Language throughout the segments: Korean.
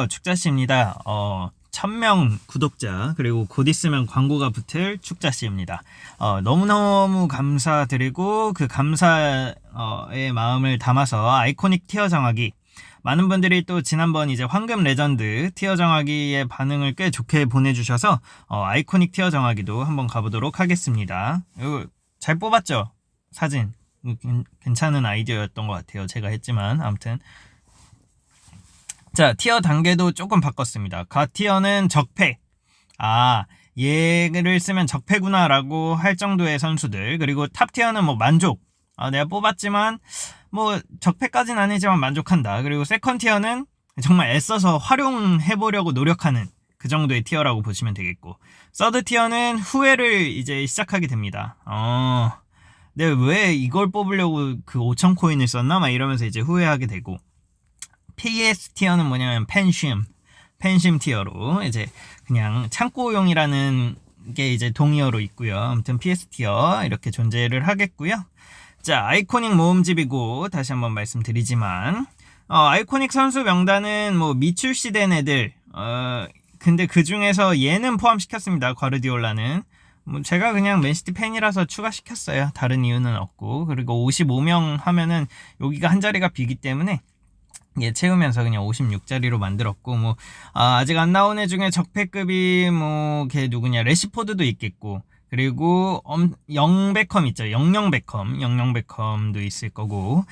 축자씨입니다. 1000명 구독자 그리고 곧 있으면 광고가 붙을 축자씨입니다. 너무너무 감사드리고 그 감사의 마음을 담아서 아이코닉 티어 정하기, 많은 분들이 또 지난번 이제 황금 레전드 티어 정하기의 반응을 꽤 좋게 보내주셔서 아이코닉 티어 정하기도 한번 가보도록 하겠습니다. 이거 잘 뽑았죠? 사진 괜찮은 아이디어였던 것 같아요. 제가 했지만 아무튼 자, 티어 단계도 조금 바꿨습니다. 가 티어는 적패. 얘를 쓰면 적패구나 라고 할 정도의 선수들. 그리고 탑 티어는 뭐 만족. 내가 뽑았지만 뭐 적패까지는 아니지만 만족한다. 그리고 세컨 티어는 정말 애써서 활용해보려고 노력하는 그 정도의 티어라고 보시면 되겠고, 서드 티어는 후회를 이제 시작하게 됩니다. 내가 왜 이걸 뽑으려고 그 5,000코인을 썼나? 막 이러면서 이제 후회하게 되고, PS 티어는 뭐냐면 팬심 티어로 이제 그냥 창고용이라는 게 이제 동의어로 있고요. 아무튼 PS 티어 이렇게 존재를 하겠고요. 자, 아이코닉 모음집이고 다시 한번 말씀드리지만 아이코닉 선수 명단은 뭐 미출시된 애들, 근데 그 중에서 얘는 포함시켰습니다. 과르디올라는 뭐 제가 그냥 맨시티 팬이라서 추가시켰어요. 다른 이유는 없고, 그리고 55명 하면은 여기가 한 자리가 비기 때문에 얘 채우면서 그냥 56짜리로 만들었고, 뭐 아직 안 나온 애 중에 적패급이 뭐 걔 누구냐, 레시포드도 있겠고, 그리고 영베컴 있죠. 영영베컴도 있을 거고,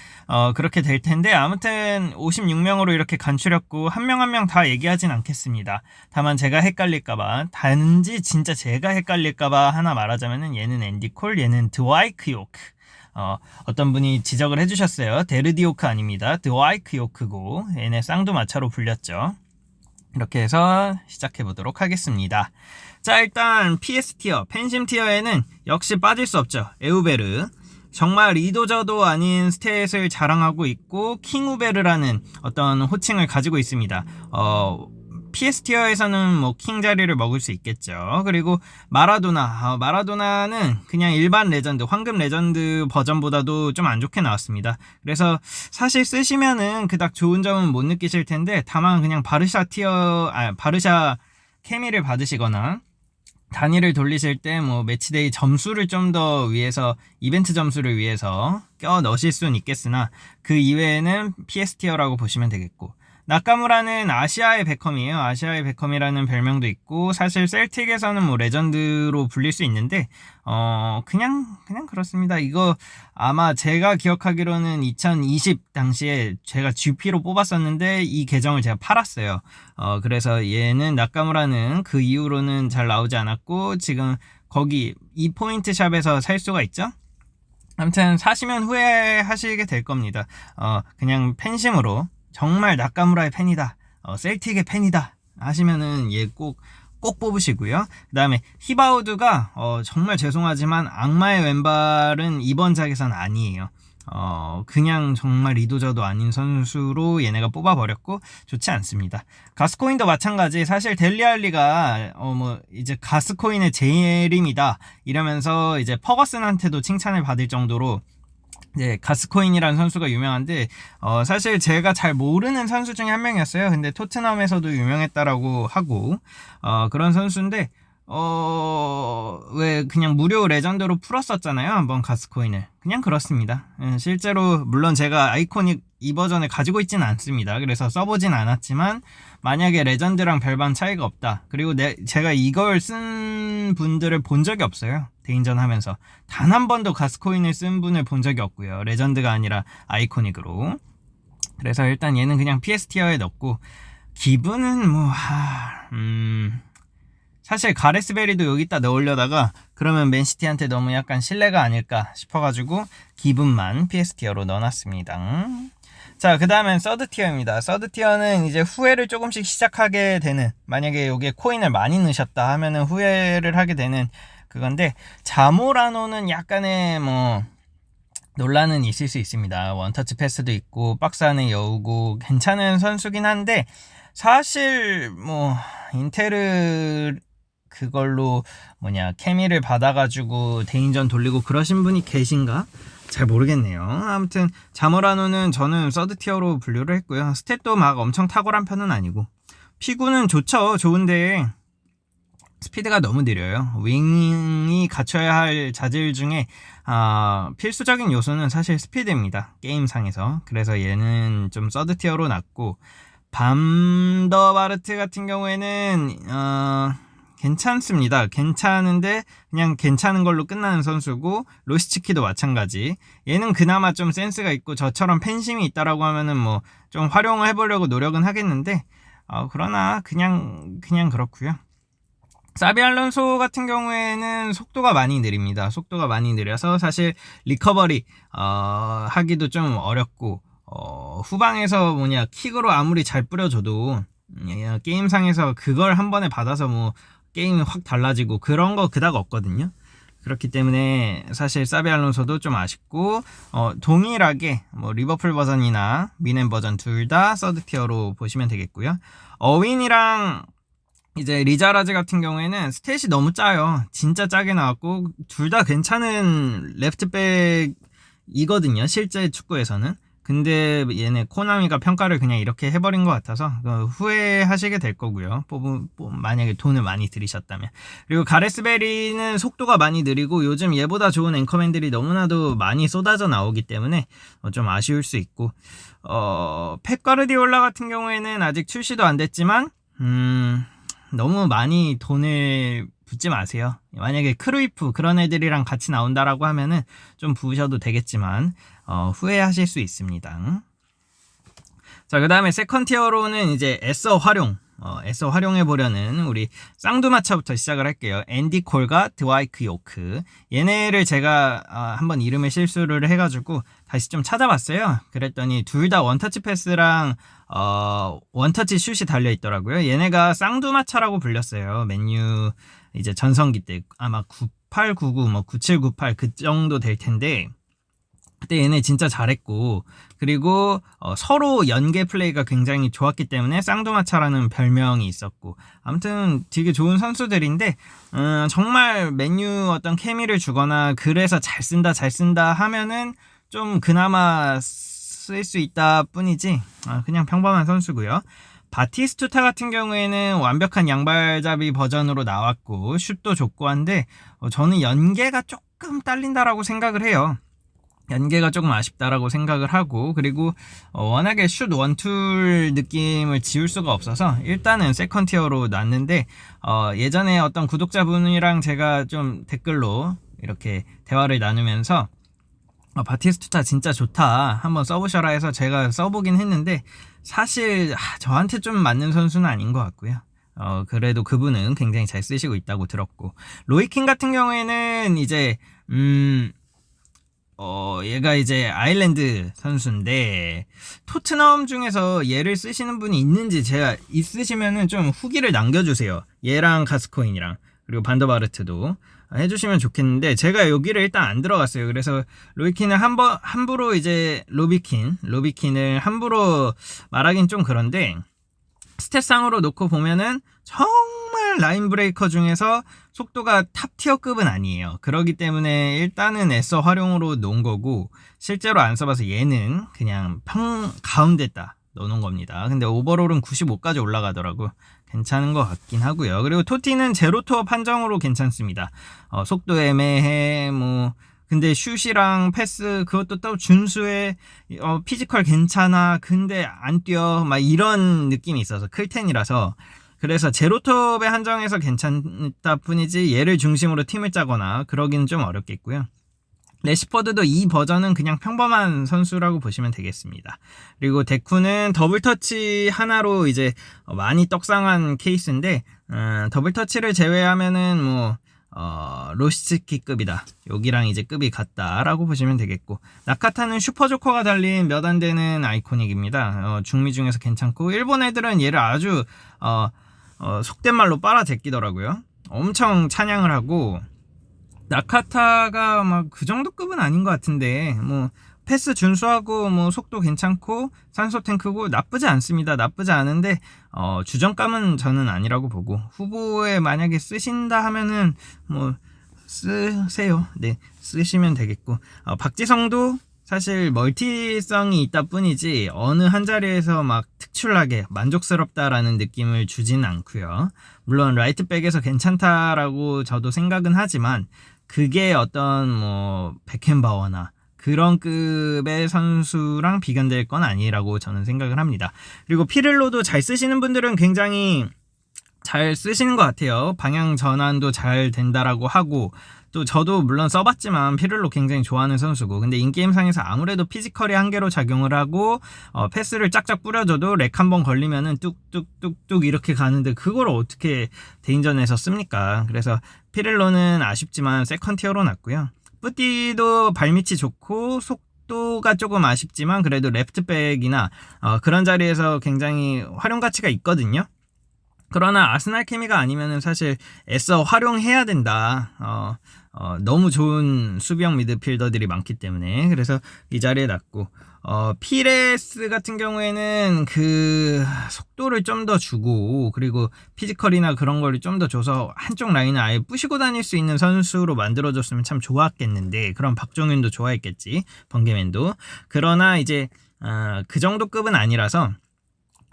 그렇게 될 텐데, 아무튼 56명으로 이렇게 간추렸고 한 명 한 명 다 얘기하진 않겠습니다. 다만 제가 헷갈릴까봐, 단지 진짜 제가 헷갈릴까봐 하나 말하자면은 얘는 앤디 콜, 얘는 드와이크 요크. 어떤 분이 지적을 해주셨어요. 데르디오크 아닙니다. 드와이크 요크고 얘네 쌍두마차로 불렸죠. 이렇게 해서 시작해보도록 하겠습니다. 자, 일단 PS 티어, 팬심 티어에는 역시 빠질 수 없죠. 에우베르. 정말 이도저도 아닌 스탯을 자랑하고 있고 킹우베르라는 어떤 호칭을 가지고 있습니다. PS 티어에서는 뭐 킹 자리를 먹을 수 있겠죠. 그리고 마라도나는 그냥 일반 레전드, 황금 레전드 버전보다도 좀 안 좋게 나왔습니다. 그래서 사실 쓰시면은 그닥 좋은 점은 못 느끼실 텐데, 다만 그냥 바르샤 케미를 받으시거나 단위를 돌리실 때 뭐 매치데이 점수를 좀 더 위해서, 이벤트 점수를 위해서 껴 넣으실 수는 있겠으나 그 이외에는 PS 티어라고 보시면 되겠고, 나카무라는 아시아의 베컴이에요. 아시아의 베컴이라는 별명도 있고, 사실 셀틱에서는 뭐 레전드로 불릴 수 있는데 그냥 그렇습니다. 이거 아마 제가 기억하기로는 2020 당시에 제가 GP로 뽑았었는데 이 계정을 제가 팔았어요. 그래서 얘는 나카무라는 그 이후로는 잘 나오지 않았고, 지금 거기 이 포인트 샵에서 살 수가 있죠. 아무튼 사시면 후회하시게 될 겁니다. 그냥 팬심으로 정말 나카무라의 팬이다, 셀틱의 팬이다 하시면은 얘 꼭 뽑으시고요. 그 다음에 히바우드가 정말 죄송하지만 악마의 왼발은 이번 작에선 아니에요. 그냥 정말 이도저도 아닌 선수로 얘네가 뽑아버렸고 좋지 않습니다. 가스코인도 마찬가지. 사실 델리알리가 뭐 이제 가스코인의 재림이다 이러면서 이제 퍼거슨한테도 칭찬을 받을 정도로 이제 가스코인이라는 선수가 유명한데, 사실 제가 잘 모르는 선수 중에 한 명이었어요. 근데 토트넘에서도 유명했다라고 하고, 그런 선수인데, 왜 그냥 무료 레전드로 풀었었잖아요. 한번 가스코인을. 그냥 그렇습니다. 실제로 물론 제가 아이코닉 이 버전을 가지고 있지는 않습니다. 그래서 써보진 않았지만, 만약에 레전드랑 별반 차이가 없다, 그리고 제가 이걸 쓴 분들을 본 적이 없어요. 대인전 하면서 단 한 번도 가스코인을 쓴 분을 본 적이 없고요. 레전드가 아니라 아이코닉으로. 그래서 일단 얘는 그냥 PS 티어에 넣고, 기분은 뭐 사실 가레스베리도 여기다 넣으려다가 그러면 맨시티한테 너무 약간 신뢰가 아닐까 싶어가지고 기분만 PS 티어로 넣어놨습니다. 자, 그 다음엔 서드 티어입니다. 서드 티어는 이제 후회를 조금씩 시작하게 되는, 만약에 여기에 코인을 많이 넣으셨다 하면은 후회를 하게 되는 그건데, 자모라노는 약간의 뭐 논란은 있을 수 있습니다. 원터치 패스도 있고 박스 안에 여우고 괜찮은 선수긴 한데, 사실 뭐 인테르 그걸로 케미를 받아가지고 대인전 돌리고 그러신 분이 계신가? 잘 모르겠네요. 아무튼 자모라노는 저는 서드 티어로 분류를 했고요. 스탯도 막 엄청 탁월한 편은 아니고, 피구는 좋죠. 좋은데 스피드가 너무 느려요. 윙이 갖춰야 할 자질 중에 필수적인 요소는 사실 스피드입니다. 게임상에서. 그래서 얘는 좀 서드 티어로 놨고, 밤더바르트 같은 경우에는 괜찮습니다. 괜찮은데 그냥 괜찮은 걸로 끝나는 선수고, 로시츠키도 마찬가지. 얘는 그나마 좀 센스가 있고 저처럼 팬심이 있다라고 하면은 뭐 좀 활용을 해보려고 노력은 하겠는데, 그러나 그냥 그렇고요. 사비 알론소 같은 경우에는 속도가 많이 느립니다. 속도가 많이 느려서 사실 리커버리 하기도 좀 어렵고, 후방에서 킥으로 아무리 잘 뿌려줘도 게임상에서 그걸 한 번에 받아서 뭐 게임이 확 달라지고 그런 거 그닥 없거든요. 그렇기 때문에 사실 사비 알론소도 좀 아쉽고, 동일하게 뭐 리버풀 버전이나 미넨 버전 둘 다 서드 티어로 보시면 되겠고요. 어윈이랑 이제 리자라즈 같은 경우에는 스탯이 너무 짜요. 진짜 짜게 나왔고, 둘 다 괜찮은 레프트백이거든요, 실제 축구에서는. 근데 얘네 코나미가 평가를 그냥 이렇게 해버린 것 같아서 후회하시게 될 거고요. 만약에 돈을 많이 들이셨다면. 그리고 가레스베리는 속도가 많이 느리고, 요즘 얘보다 좋은 앵커맨들이 너무나도 많이 쏟아져 나오기 때문에 좀 아쉬울 수 있고, 펩 가르디올라 같은 경우에는 아직 출시도 안 됐지만 너무 많이 돈을 붓지 마세요. 만약에 크루이프 그런 애들이랑 같이 나온다라고 하면은 좀 부으셔도 되겠지만 후회하실 수 있습니다. 자, 그 다음에 세컨티어로는 이제 애써 활용해보려는 우리 쌍두마차부터 시작을 할게요. 앤디 콜과 드와이크 요크. 얘네를 제가 한번 이름을 실수를 해가지고 다시 좀 찾아봤어요. 그랬더니 둘 다 원터치 패스랑 원터치 슛이 달려있더라고요. 얘네가 쌍두마차라고 불렸어요. 맨유 이제 전성기 때 아마 9899 뭐 9798 그 정도 될 텐데, 그때 얘네 진짜 잘했고, 그리고 서로 연계 플레이가 굉장히 좋았기 때문에 쌍두마차라는 별명이 있었고, 아무튼 되게 좋은 선수들인데, 정말 맨유 어떤 케미를 주거나 그래서 잘 쓴다 하면은 좀 그나마 쓸 수 있다 뿐이지, 그냥 평범한 선수고요. 바티스투타 같은 경우에는 완벽한 양발잡이 버전으로 나왔고 슛도 좋고 한데, 저는 연계가 조금 딸린다라고 생각을 해요. 연계가 조금 아쉽다라고 생각을 하고, 그리고 워낙에 슛 원툴 느낌을 지울 수가 없어서 일단은 세컨티어로 놨는데, 예전에 어떤 구독자분이랑 제가 좀 댓글로 이렇게 대화를 나누면서 바티스투타 진짜 좋다, 한번 써보셔라 해서 제가 써보긴 했는데, 사실 저한테 좀 맞는 선수는 아닌 것 같고요. 그래도 그분은 굉장히 잘 쓰시고 있다고 들었고, 로이킨 같은 경우에는 이제 얘가 이제 아일랜드 선수인데, 토트넘 중에서 얘를 쓰시는 분이 있는지, 제가 있으시면은 좀 후기를 남겨주세요. 얘랑 가스코인이랑 그리고 반더바르트도 해주시면 좋겠는데, 제가 여기를 일단 안 들어갔어요. 그래서 로이킨을 함부로 이제 로비킨을 함부로 말하긴 좀 그런데, 스탯상으로 놓고 보면은 정말 라인 브레이커 중에서 속도가 탑티어급은 아니에요. 그러기 때문에 일단은 애써 활용으로 놓은 거고, 실제로 안 써봐서 얘는 그냥 가운데다 넣어놓은 겁니다. 근데 오버롤은 95까지 올라가더라고. 괜찮은 것 같긴 하고요. 그리고 토티는 제로투어 판정으로 괜찮습니다. 속도 애매해, 근데 슛이랑 패스 그것도 또 준수해, 피지컬 괜찮아, 근데 안 뛰어, 막 이런 느낌이 있어서 클텐이라서, 그래서 제로톱에 한정해서 괜찮다 뿐이지 얘를 중심으로 팀을 짜거나 그러기는 좀 어렵겠고요. 레시퍼드도 이 버전은 그냥 평범한 선수라고 보시면 되겠습니다. 그리고 데쿠는 더블터치 하나로 이제 많이 떡상한 케이스인데, 더블터치를 제외하면은 로시츠키급이다, 여기랑 이제 급이 같다라고 보시면 되겠고, 나카타는 슈퍼조커가 달린 몇 안 되는 아이코닉입니다. 중미 중에서 괜찮고, 일본 애들은 얘를 아주 속된 말로 빨아제끼더라고요. 엄청 찬양을 하고, 나카타가 막 그 정도 급은 아닌 것 같은데, 패스 준수하고 속도 괜찮고 산소 탱크고 나쁘지 않습니다. 나쁘지 않은데 주전감은 저는 아니라고 보고, 후보에 만약에 쓰신다 하면은 쓰세요. 네, 쓰시면 되겠고, 박지성도 사실 멀티성이 있다 뿐이지 어느 한 자리에서 막 특출나게 만족스럽다라는 느낌을 주진 않고요. 물론 라이트백에서 괜찮다라고 저도 생각은 하지만 그게 어떤 뭐 베켄바워나 그런 급의 선수랑 비견될 건 아니라고 저는 생각을 합니다. 그리고 피를로도 잘 쓰시는 분들은 굉장히 잘 쓰시는 것 같아요. 방향 전환도 잘 된다라고 하고, 또 저도 물론 써봤지만 피를로 굉장히 좋아하는 선수고, 근데 인게임상에서 아무래도 피지컬이 한계로 작용을 하고 패스를 짝짝 뿌려줘도 렉 한 번 걸리면은 뚝뚝뚝뚝 이렇게 가는데 그걸 어떻게 대인전에서 씁니까? 그래서 피를로는 아쉽지만 세컨티어로 놨고요. 뿌띠도 발밑이 좋고 속도가 조금 아쉽지만 그래도 레프트백이나 그런 자리에서 굉장히 활용 가치가 있거든요. 그러나 아스날 케미가 아니면은 사실 애써 활용해야 된다. 너무 좋은 수비형 미드필더들이 많기 때문에. 그래서 이 자리에 놨고, 피레스 같은 경우에는 그 속도를 좀 더 주고, 그리고 피지컬이나 그런 거를 좀 더 줘서 한쪽 라인을 아예 부시고 다닐 수 있는 선수로 만들어줬으면 참 좋았겠는데, 그럼 박종윤도 좋아했겠지, 번개맨도. 그러나 이제 그 정도 급은 아니라서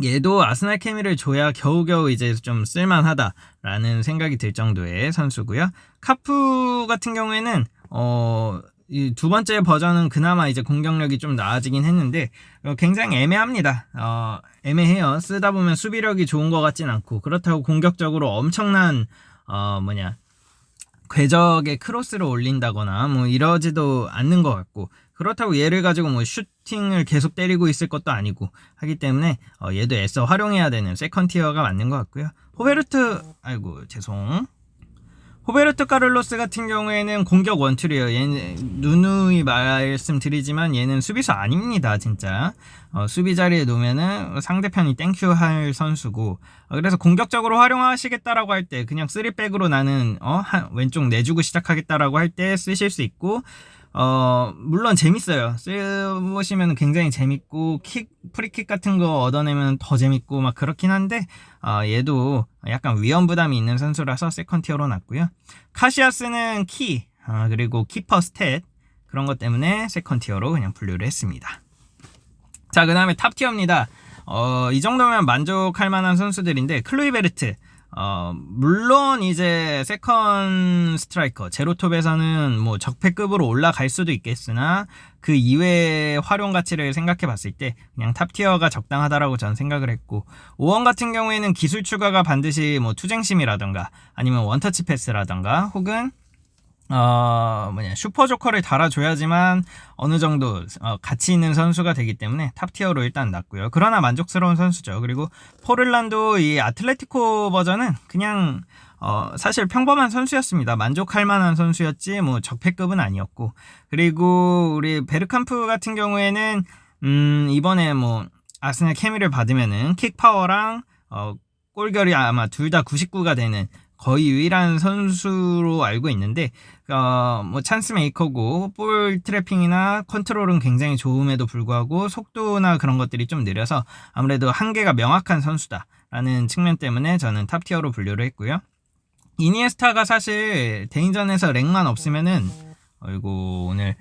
얘도 아스날 케미를 줘야 겨우겨우 이제 좀 쓸만하다라는 생각이 들 정도의 선수고요. 카푸 같은 경우에는 이 두 번째 버전은 그나마 이제 공격력이 좀 나아지긴 했는데 굉장히 애매합니다. 애매해요. 쓰다 보면 수비력이 좋은 것 같진 않고, 그렇다고 공격적으로 엄청난 궤적에 크로스를 올린다거나 뭐 이러지도 않는 것 같고, 그렇다고 얘를 가지고 뭐 슈팅을 계속 때리고 있을 것도 아니고 하기 때문에 얘도 애써 활용해야 되는 세컨티어가 맞는 것 같고요. 호베르토 카를로스 같은 경우에는 공격 원툴이에요. 얘는 누누이 말씀드리지만 얘는 수비수 아닙니다, 진짜. 수비 자리에 놓으면은 상대편이 땡큐 할 선수고, 그래서 공격적으로 활용하시겠다라고 할 때 그냥 3백으로 나는 왼쪽 내주고 시작하겠다라고 할 때 쓰실 수 있고, 물론 재밌어요. 쓰보시면 굉장히 재밌고, 프리킥 같은 거 얻어내면 더 재밌고 막 그렇긴 한데, 얘도 약간 위험 부담이 있는 선수라서 세컨티어로 놨고요. 카시아스는 그리고 키퍼 스탯, 그런 것 때문에 세컨티어로 그냥 분류를 했습니다. 자, 그 다음에 탑티어입니다. 이 정도면 만족할 만한 선수들인데, 클루이베르트. 물론 이제 세컨 스트라이커 제로톱에서는 뭐 적폐급으로 올라갈 수도 있겠으나 그 이외의 활용 가치를 생각해 봤을 때 그냥 탑티어가 적당하다라고 저는 생각을 했고, 오원 같은 경우에는 기술 추가가 반드시 뭐 투쟁심이라던가 아니면 원터치 패스라던가 혹은 슈퍼조커를 달아줘야지만 어느 정도 가치 있는 선수가 되기 때문에 탑티어로 일단 놨고요. 그러나 만족스러운 선수죠. 그리고 포를란도 이 아틀레티코 버전은 그냥 사실 평범한 선수였습니다. 만족할 만한 선수였지 뭐 적폐급은 아니었고, 그리고 우리 베르캄프 같은 경우에는 이번에 뭐 아스날 케미를 받으면은 킥 파워랑 골결이 아마 둘 다 99가 되는 거의 유일한 선수로 알고 있는데, 뭐 찬스 메이커고 볼 트래핑이나 컨트롤은 굉장히 좋음에도 불구하고 속도나 그런 것들이 좀 느려서 아무래도 한계가 명확한 선수다라는 측면 때문에 저는 탑티어로 분류를 했고요. 이니에스타가 사실 대인전에서 랭만 없으면은 오늘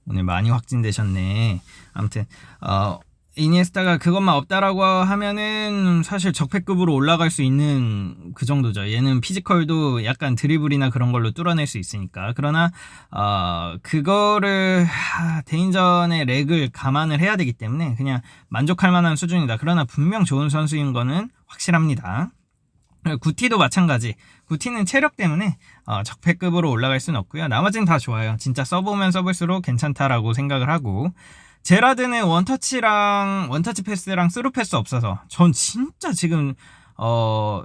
많이 확진되셨네. 아무튼 이니에스타가 그것만 없다라고 하면은 사실 적폐급으로 올라갈 수 있는 그 정도죠. 얘는 피지컬도 약간 드리블이나 그런 걸로 뚫어낼 수 있으니까. 그러나 그거를 대인전의 렉을 감안을 해야 되기 때문에 그냥 만족할 만한 수준이다. 그러나 분명 좋은 선수인 거는 확실합니다. 구티도 마찬가지. 구티는 체력 때문에 적폐급으로 올라갈 수는 없고요. 나머지는 다 좋아요. 진짜 써보면 써볼수록 괜찮다라고 생각을 하고, 제라드는 원터치 패스랑 스루 패스 없어서 전 진짜 지금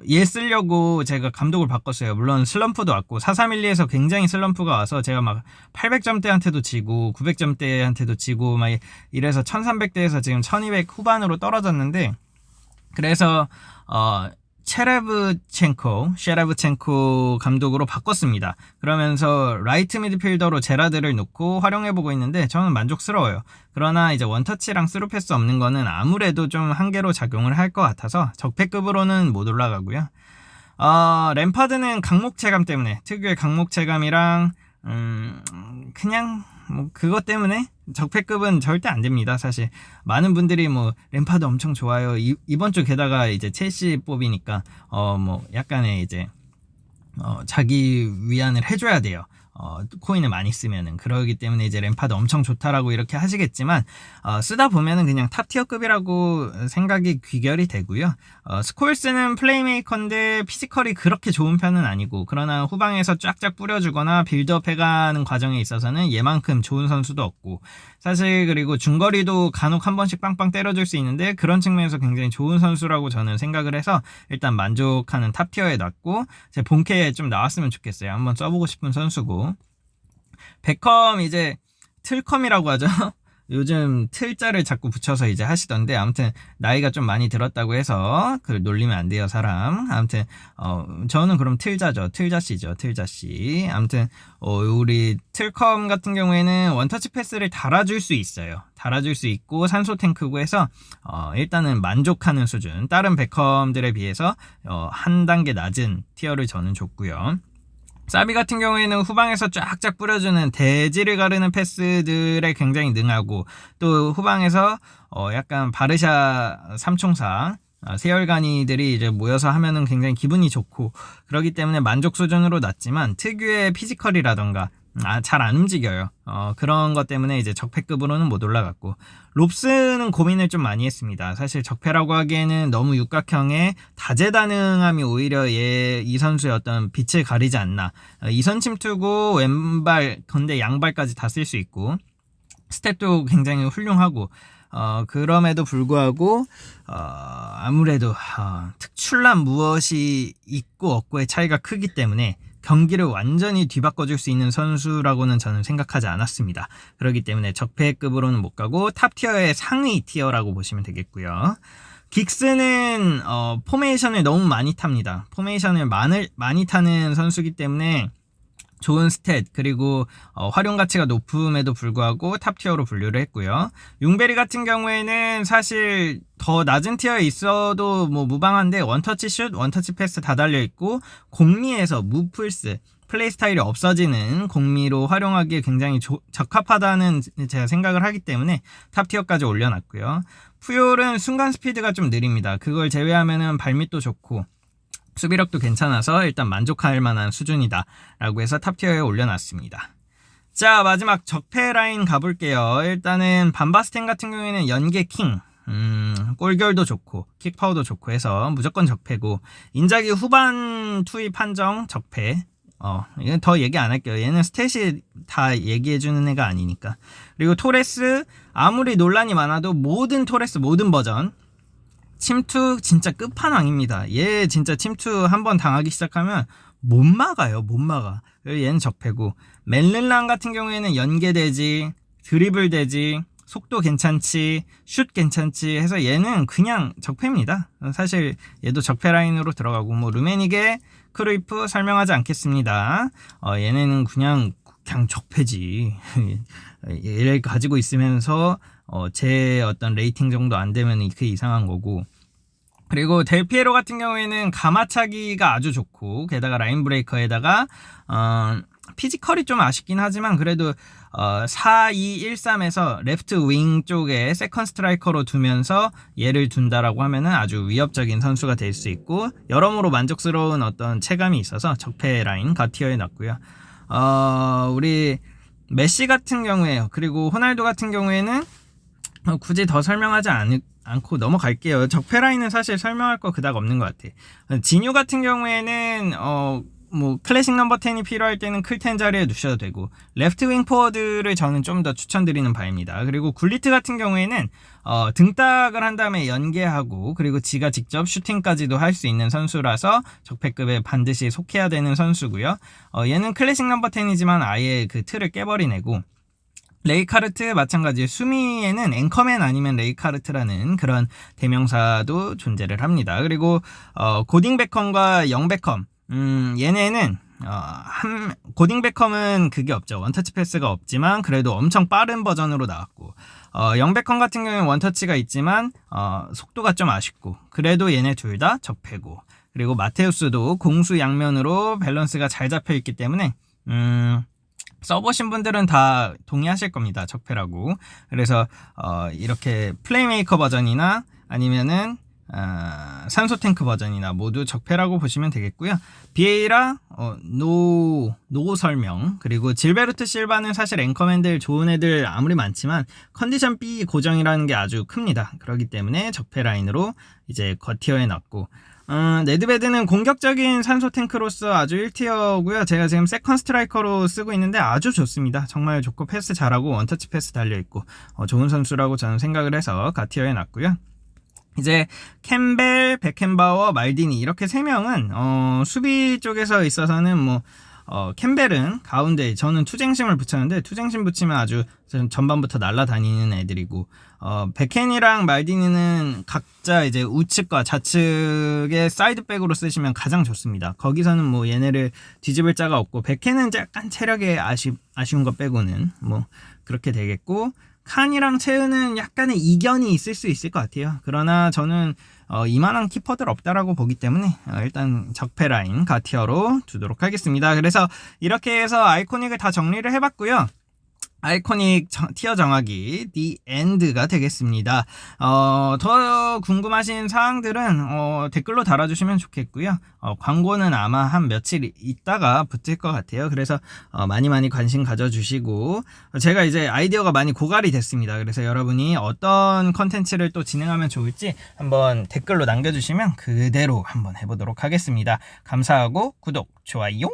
얘 쓰려고 제가 감독을 바꿨어요. 물론 슬럼프도 왔고 4312에서 굉장히 슬럼프가 와서 제가 막 800점대한테도 지고 900점대한테도 지고 막 이래서 1300대에서 지금 1200 후반으로 떨어졌는데, 그래서 셰레브첸코 감독으로 바꿨습니다. 그러면서 라이트 미드필더로 제라드를 놓고 활용해보고 있는데 저는 만족스러워요. 그러나 이제 원터치랑 스루 패스 없는 거는 아무래도 좀 한계로 작용을 할 것 같아서 적폐급으로는 못 올라가고요. 램파드는 강목 체감 때문에, 특유의 강목 체감이랑 그냥 뭐 그것 때문에 적폐급은 절대 안 됩니다. 사실 많은 분들이 뭐 램파드 엄청 좋아요. 이번 주 게다가 이제 첼시 뽑이니까 뭐 약간의 이제 자기 위안을 해줘야 돼요. 코인을 많이 쓰면은. 그러기 때문에 이제 램파드 엄청 좋다라고 이렇게 하시겠지만, 쓰다 보면은 그냥 탑티어급이라고 생각이 귀결이 되고요. 스콜스는 플레이메이커인데 피지컬이 그렇게 좋은 편은 아니고, 그러나 후방에서 쫙쫙 뿌려주거나 빌드업 해가는 과정에 있어서는 얘만큼 좋은 선수도 없고, 사실 그리고 중거리도 간혹 한 번씩 빵빵 때려줄 수 있는데, 그런 측면에서 굉장히 좋은 선수라고 저는 생각을 해서 일단 만족하는 탑티어에 놨고, 제 본캐에 좀 나왔으면 좋겠어요. 한번 써보고 싶은 선수고. 베컴 이제 틀컴이라고 하죠. 요즘 틀자를 자꾸 붙여서 이제 하시던데, 아무튼 나이가 좀 많이 들었다고 해서 그걸 놀리면 안 돼요, 사람. 아무튼 저는 그럼 틀자죠. 틀자씨죠. 틀자씨. 아무튼 우리 틀컴 같은 경우에는 원터치 패스를 달아줄 수 있어요. 달아줄 수 있고 산소 탱크고 해서 일단은 만족하는 수준. 다른 베컴들에 비해서 한 단계 낮은 티어를 저는 줬고요. 사비 같은 경우에는 후방에서 쫙쫙 뿌려주는 대지를 가르는 패스들에 굉장히 능하고, 또 후방에서 약간 바르샤 삼총사 세열간이들이 이제 모여서 하면은 굉장히 기분이 좋고, 그렇기 때문에 만족 수준으로 낮지만 특유의 피지컬이라던가 잘 안 움직여요. 그런 것 때문에 이제 적폐급으로는 못 올라갔고, 롭스는 고민을 좀 많이 했습니다. 사실 적폐라고 하기에는 너무 육각형의 다재다능함이 오히려 이 선수의 어떤 빛을 가리지 않나. 이선 침투고 왼발, 건대 양발까지 다 쓸 수 있고, 스텝도 굉장히 훌륭하고, 그럼에도 불구하고 아무래도 특출난 무엇이 있고 없고의 차이가 크기 때문에 경기를 완전히 뒤바꿔줄 수 있는 선수라고는 저는 생각하지 않았습니다. 그렇기 때문에 적폐급으로는 못 가고 탑티어의 상위 티어라고 보시면 되겠고요. 긱스는 포메이션을 너무 많이 탑니다. 포메이션을 많이 타는 선수이기 때문에 좋은 스탯, 그리고 활용 가치가 높음에도 불구하고 탑티어로 분류를 했고요. 융베리 같은 경우에는 사실 더 낮은 티어에 있어도 뭐 무방한데, 원터치 슛, 원터치 패스 다 달려있고, 공미에서 무플스, 플레이 스타일이 없어지는 공미로 활용하기에 굉장히 적합하다는 제가 생각을 하기 때문에 탑티어까지 올려놨고요. 푸yor은 순간 스피드가 좀 느립니다. 그걸 제외하면은 발밑도 좋고 수비력도 괜찮아서 일단 만족할 만한 수준이다 라고 해서 탑티어에 올려놨습니다. 자, 마지막 적폐 라인 가볼게요. 일단은 반바스텐 같은 경우에는 연계 킹, 골결도 좋고 킥파워도 좋고 해서 무조건 적폐고, 인자기 후반 투입 판정 적폐. 이건 더 얘기 안 할게요. 얘는 스탯이 다 얘기해주는 애가 아니니까. 그리고 토레스, 아무리 논란이 많아도 모든 토레스 모든 버전 침투 진짜 끝판왕입니다. 얘 진짜 침투 한번 당하기 시작하면 못 막아요. 못 막아. 얘는 적폐고, 멜른랑 같은 경우에는 연계되지, 드리블되지, 속도 괜찮지, 슛 괜찮지 해서 얘는 그냥 적폐입니다. 사실 얘도 적폐 라인으로 들어가고, 뭐 루메니게, 크루이프 설명하지 않겠습니다. 얘네는 그냥 적폐지. 얘를 가지고 있으면서 제 어떤 레이팅 정도 안 되면 그게 이상한 거고. 그리고 델피에로 같은 경우에는 가마차기가 아주 좋고, 게다가 라인 브레이커에다가 피지컬이 좀 아쉽긴 하지만 그래도 4-2-1-3에서 레프트 윙 쪽에 세컨 스트라이커로 두면서 얘를 둔다라고 하면은 아주 위협적인 선수가 될 수 있고, 여러모로 만족스러운 어떤 체감이 있어서 적폐 라인 가티어에 놨고요. 우리 메시 같은 경우에요, 그리고 호날두 같은 경우에는 굳이 더 설명하지 않고 넘어갈게요. 적폐 라인은 사실 설명할 거 그닥 없는 것 같아. 진유 같은 경우에는 뭐 클래식 넘버 10이 필요할 때는 클텐 자리에 두셔도 되고, 레프트 윙 포워드를 저는 좀 더 추천드리는 바입니다. 그리고 굴리트 같은 경우에는 등딱을 한 다음에 연계하고, 그리고 지가 직접 슈팅까지도 할 수 있는 선수라서 적폐급에 반드시 속해야 되는 선수고요. 얘는 클래식 넘버 10이지만 아예 그 틀을 깨버린 애고, 레이카르트 마찬가지, 수미에는 앵커맨 아니면 레이카르트라는 그런 대명사도 존재를 합니다. 그리고 고딩 베컴과 영 베컴, 얘네는 고딩 베컴은 그게 없죠. 원터치 패스가 없지만 그래도 엄청 빠른 버전으로 나왔고, 영 베컴 같은 경우는 원터치가 있지만 속도가 좀 아쉽고, 그래도 얘네 둘 다 적폐고, 그리고 마테우스도 공수 양면으로 밸런스가 잘 잡혀 있기 때문에 써보신 분들은 다 동의하실 겁니다. 적폐라고. 그래서 이렇게 플레이메이커 버전이나 아니면은 산소 탱크 버전이나 모두 적폐라고 보시면 되겠고요. 비에이라 노 설명, 그리고 질베르트 실바는 사실 앵커맨들 좋은 애들 아무리 많지만 컨디션 B 고정이라는 게 아주 큽니다. 그렇기 때문에 적폐 라인으로 이제 겉티어에 놨고, 네드베드는 공격적인 산소 탱크로서 아주 1티어고요. 제가 지금 세컨 스트라이커로 쓰고 있는데 아주 좋습니다. 정말 좋고 패스 잘하고 원터치 패스 달려있고 좋은 선수라고 저는 생각을 해서 갓티어에 놨고요. 이제 캠벨, 베켄바워, 말디니 이렇게 3명은 수비 쪽에서 있어서는 뭐 캠벨은 가운데 저는 투쟁심을 붙였는데 투쟁심 붙이면 아주 전반부터 날아다니는 애들이고, 베켄이랑 말디니는 각자 이제 우측과 좌측의 사이드백으로 쓰시면 가장 좋습니다. 거기서는 뭐 얘네를 뒤집을 자가 없고, 베켄은 약간 체력에 아쉬운 것 빼고는 뭐 그렇게 되겠고, 칸이랑 채은은 약간의 이견이 있을 수 있을 것 같아요. 그러나 저는 이만한 키퍼들 없다라고 보기 때문에 일단 적폐 라인 가티어로 두도록 하겠습니다. 그래서 이렇게 해서 아이코닉을 다 정리를 해봤고요. 아이코닉 티어 정하기 The End가 되겠습니다. 더 궁금하신 사항들은 댓글로 달아주시면 좋겠고요. 광고는 아마 한 며칠 있다가 붙을 것 같아요. 그래서 많이 관심 가져주시고, 제가 이제 아이디어가 많이 고갈이 됐습니다. 그래서 여러분이 어떤 컨텐츠를 또 진행하면 좋을지 한번 댓글로 남겨주시면 그대로 한번 해보도록 하겠습니다. 감사하고 구독, 좋아요